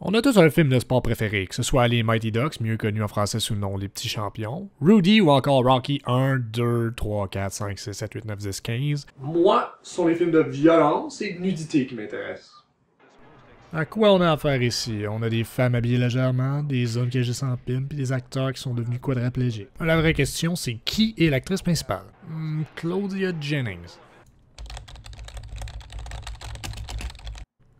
On a tous un film de sport préféré, que ce soit les Mighty Ducks, mieux connus en français sous le nom Les Petits Champions, Rudy ou encore Rocky 1, 2, 3, 4, 5, 6, 7, 8, 9, 10, 15. Moi, ce sont les films de violence et de nudité qui m'intéressent. À quoi on a affaire ici? On a des femmes habillées légèrement, des hommes qui agissent en pimp, puis des acteurs qui sont devenus quadraplégiques. La vraie question, c'est qui est l'actrice principale? Claudia Jennings.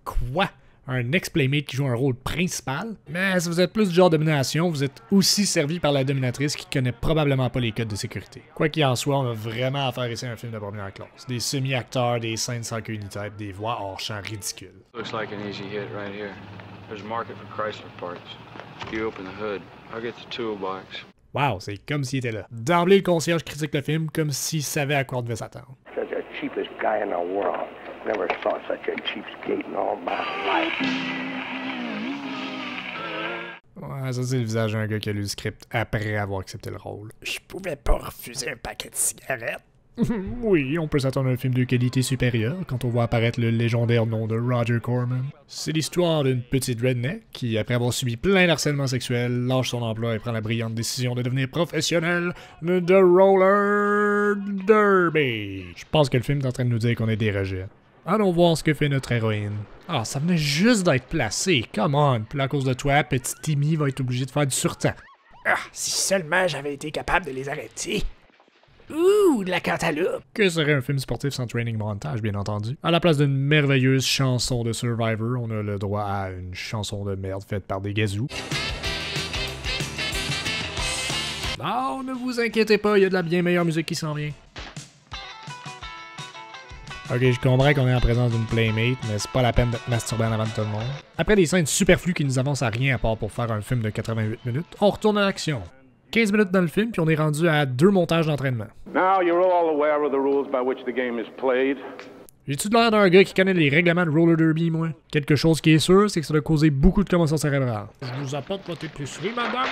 Quoi? Un ex-playmate qui joue un rôle principal? Mais si vous êtes plus du genre domination, vous êtes aussi servi par la dominatrice qui connaît probablement pas les codes de sécurité. Quoi qu'il en soit, on a vraiment affaire ici à un film de première classe. Des semi-acteurs, des scènes sans queue ni tête, des voix hors champ ridicules. Looks like an easy hit right here. There's a market for Chrysler parts. You open the hood, I'll get the toolbox. Wow, c'est comme s'il était là. D'emblée, le concierge critique le film comme s'il savait à quoi on devait s'attendre. Says the cheapest guy in the world. Never saw such a cheapskate in all my life. Ouais, ça c'est le visage d'un gars qui a lu le script après avoir accepté le rôle. Je pouvais pas refuser un paquet de cigarettes. Oui, on peut s'attendre à un film de qualité supérieure quand on voit apparaître le légendaire nom de Roger Corman. C'est l'histoire d'une petite redneck qui, après avoir subi plein d'harcèlement sexuel, lâche son emploi et prend la brillante décision de devenir professionnel de roller derby. Je pense que le film est en train de nous dire qu'on est des rejets. Allons voir ce que fait notre héroïne. Ah, ça venait juste d'être placé, come on. Puis à cause de toi, petit Timmy va être obligé de faire du surtemps. Ah, si seulement j'avais été capable de les arrêter. Ouh, de la cantaloupe! Que serait un film sportif sans training montage, bien entendu? À la place d'une merveilleuse chanson de Survivor, on a le droit à une chanson de merde faite par des gazous. Non, ne vous inquiétez pas, il y a de la bien meilleure musique qui s'en vient. Ok, je comprends qu'on est en présence d'une playmate, mais c'est pas la peine de te masturber en avant de tout le monde. Après des scènes superflues qui nous avancent à rien à part pour faire un film de 88 minutes, on retourne à l'action. 15 minutes dans le film, puis on est rendu à 2 montages d'entraînement. Now you're all aware of the rules by which the game is played. J'ai-tu l'air d'un gars qui connaît les règlements de roller derby, moi? Quelque chose qui est sûr, c'est que ça a causé beaucoup de commotion cérébrale. Je vous apporte votre épicerie, madame?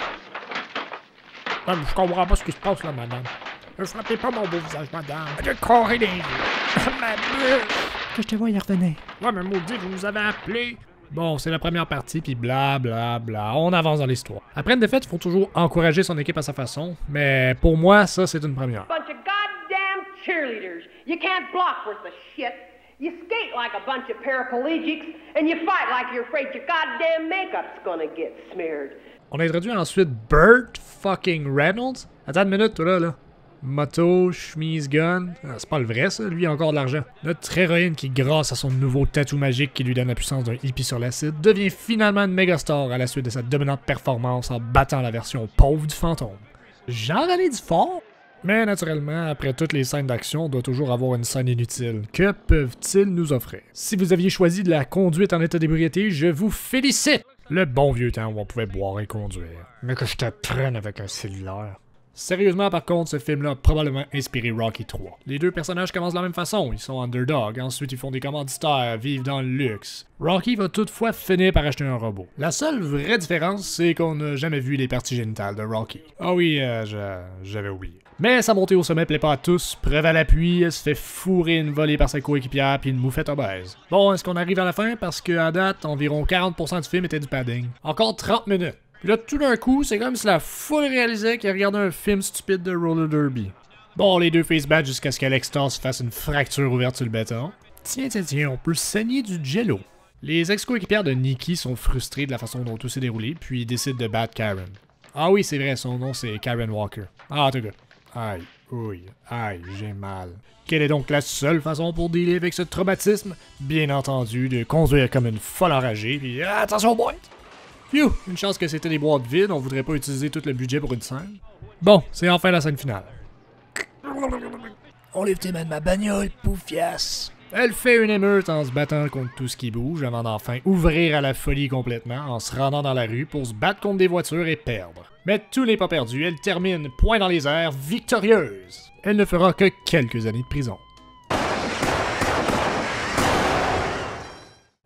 Je comprends pas ce qui se passe là, madame. Ne frappez pas mon beau visage, madame. Je corrais les yeux. Ma bouche. Que je te vois y revenir. Ouais, mais maudit, vous nous avez appelé. Bon, c'est la première partie, puis bla bla bla, on avance dans l'histoire. Après une défaite, il faut toujours encourager son équipe à sa façon, mais pour moi, ça, c'est une première. Bunch of goddamn cheerleaders. You can't block worth the shit. You skate like a bunch of paraplegics, and you fight like you're afraid your goddamn makeup's gonna get smeared. On introduit ensuite Burt fucking Reynolds. Attends une minute, toi là. Moto, chemise, gun. Ah, c'est pas le vrai, ça. Lui, il a encore de l'argent. Notre héroïne qui, grâce à son nouveau tatou magique qui lui donne la puissance d'un hippie sur l'acide, devient finalement une méga star à la suite de sa dominante performance en battant la version pauvre du fantôme. J'en ai dit fort! Mais naturellement, après toutes les scènes d'action, on doit toujours avoir une scène inutile. Que peuvent-ils nous offrir? Si vous aviez choisi de la conduite en état d'ébriété, je vous félicite! Le bon vieux temps où on pouvait boire et conduire. Mais que je te prenne avec un cellulaire. Sérieusement, par contre, ce film-là a probablement inspiré Rocky 3. Les deux personnages commencent de la même façon, ils sont underdogs, ensuite ils font des commanditaires, vivent dans le luxe. Rocky va toutefois finir par acheter un robot. La seule vraie différence, c'est qu'on n'a jamais vu les parties génitales de Rocky. Ah oui, j'avais oublié. Mais sa montée au sommet plaît pas à tous, preuve à l'appui, elle se fait fourrer une volée par sa coéquipière puis une moufette obèse. Bon, est-ce qu'on arrive à la fin? Parce qu'à date, environ 40% du film était du padding. Encore 30 minutes. Puis là, tout d'un coup, c'est comme si la foule réalisait qu'il regardait un film stupide de roller derby. Bon, les deux filles se battent jusqu'à ce qu'Alextor se fasse une fracture ouverte sur le béton. Tiens, on peut saigner du jello. Les ex-coéquipières de Nikki sont frustrées de la façon dont tout s'est déroulé, puis ils décident de battre Karen. Ah oui, c'est vrai, son nom c'est Karen Walker. Ah, en tout cas. Aïe, oui, aïe, j'ai mal. Quelle est donc la seule façon pour dealer avec ce traumatisme? Bien entendu, de conduire comme une folle enragée, puis attention boîte! Phew, une chance que c'était des boîtes vides, on voudrait pas utiliser tout le budget pour une scène. Bon, c'est enfin la scène finale. Enlève tes mains de ma bagnole, poufiasse. Elle fait une émeute en se battant contre tout ce qui bouge avant d'enfin ouvrir à la folie complètement en se rendant dans la rue pour se battre contre des voitures et perdre. Mais tout n'est pas perdu, elle termine, poing dans les airs, victorieuse. Elle ne fera que quelques années de prison.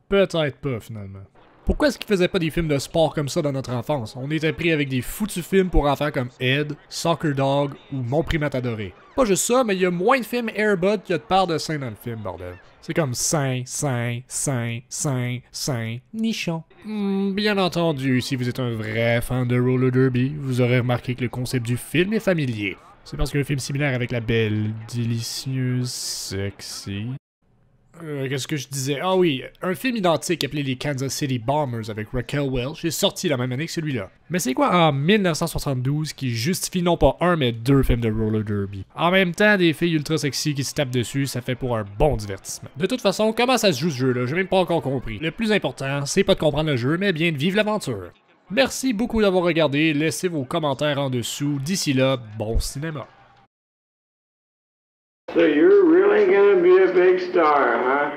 Peut-être pas finalement. Pourquoi est-ce qu'ils faisaient pas des films de sport comme ça dans notre enfance? On était pris avec des foutus films pour enfants comme Ed, Soccer Dog ou Mon primate adoré. Pas juste ça, mais il y a moins de films Air Bud qu'il y a de parts de seins dans le film, bordel. C'est comme sein, nichon. Bien entendu, si vous êtes un vrai fan de roller derby, vous aurez remarqué que le concept du film est familier. C'est parce qu'un film similaire avec la belle, délicieuse, sexy... qu'est-ce que je disais? Ah oui, un film identique appelé les Kansas City Bombers avec Raquel Welch est sorti la même année que celui-là. Mais c'est quoi en 1972 qui justifie non pas un mais deux films de roller derby? En même temps, des filles ultra sexy qui se tapent dessus, ça fait pour un bon divertissement. De toute façon, comment ça se joue ce jeu-là? J'ai même pas encore compris. Le plus important, c'est pas de comprendre le jeu, mais bien de vivre l'aventure. Merci beaucoup d'avoir regardé, laissez vos commentaires en dessous. D'ici là, bon cinéma. So you're really gonna be a big star, huh?